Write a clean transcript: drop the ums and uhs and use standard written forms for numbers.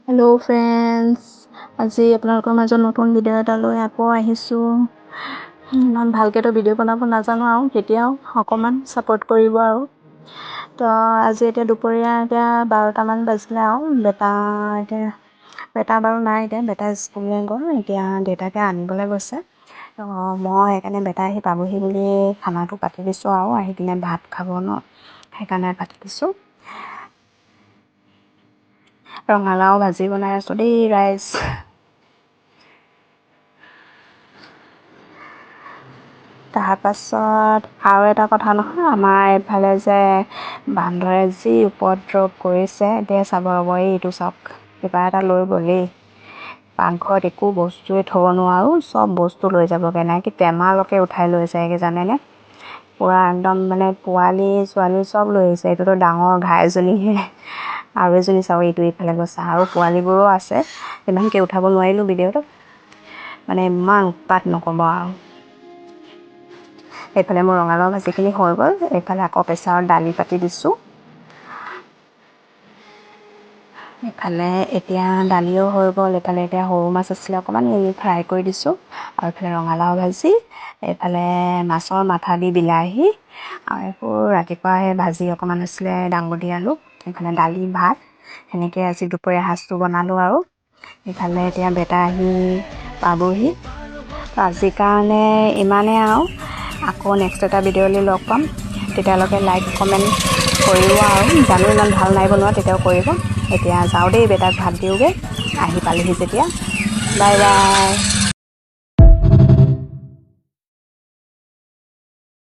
Hello' friends, আজি আপোনালোকৰ মাজত নতুন ভিডিঅ' এটা লৈ আকৌ আহিছোঁ। ইমান ভালকৈতো ভিডিঅ' বনাব নাজানো আৰু তেতিয়াও অকণমান ছাপোৰ্ট কৰিব আৰু। তো আজি এতিয়া দুপৰীয়া 12টামান বাজিলে আৰু বেটা বাৰু নাই, এতিয়া বেটা স্কুললৈ গ'ল। এতিয়া দেউতাকে আনিবলৈ গৈছে। তো মই সেইকাৰণে বেটা আহি পাবহি বুলি খানাটো পাতি দিছোঁ আৰু আহি কিনে ভাত খাব ন, সেইকাৰণে পাতি দিছোঁ। ৰঙালাও ভাজি বনাই আছোঁ দেই ৰাইজ। তাৰপাছত আৰু এটা কথা নহয়, আমাৰ এইফালে যে বান্দৰে যি উপদ্ৰৱ কৰিছে, এতিয়া চাব ৰ'ব, এইটো চাওক, কিবা এটা লৈ গ'লেই। পাকঘৰত একো বস্তুৱে থ'ব নোৱাৰোঁ, চব বস্তু লৈ যাবগৈ, নেকি টেমালৈকে উঠাই লৈ যায়গৈ জানেনে। পূৰা একদম মানে পোৱালি ছোৱালী চব লৈ আহিছে। এইটোতো ডাঙৰ ঘাইজনীহে, আৰু এজনী চাওক এইটো এইফালে গৈছে, আৰু পোৱালীবোৰো আছে। ইমানকৈ উঠাব নোৱাৰিলোঁ ভিডিঅ'টো, মানে ইমান উৎপাত নক'ব আৰু। এইফালে মোৰ ৰঙালাও ভাজিখিনি হৈ গ'ল, এইফালে আকৌ প্ৰেছাৰত দালি পাতি দিছোঁ। এইফালে এতিয়া দালিও হৈ গ'ল, এইফালে এতিয়া সৰু মাছ আছিলে অকণমান, ফ্ৰাই কৰি দিছোঁ। আৰু এইফালে ৰঙালাও ভাজি, এইফালে মাছৰ মাথা দি বিলাহী, আৰু এইবোৰ ৰাতিপুৱা সেই ভাজি অকণমান আছিলে দাংবডি আলু, এইফালে দালি ভাত, সেনেকৈ আজি দুপৰীয়া সাজটো বনালোঁ আৰু। ইফালে এতিয়া বেটা আহি পাবহি। আজিৰ কাৰণে ইমানেই আৰু। আকৌ নেক্সট এটা ভিডিঅ'লৈ লগ পাম, তেতিয়ালৈকে লাইক কমেণ্ট কৰিব আৰু। জানো ইমান ভাল নাই বনোৱা, তেতিয়াও কৰিব। এতিয়া যাওঁ দেই, বেটাক ভাত দিওঁগৈ, আহি পালেহি যেতিয়া। Bye bye.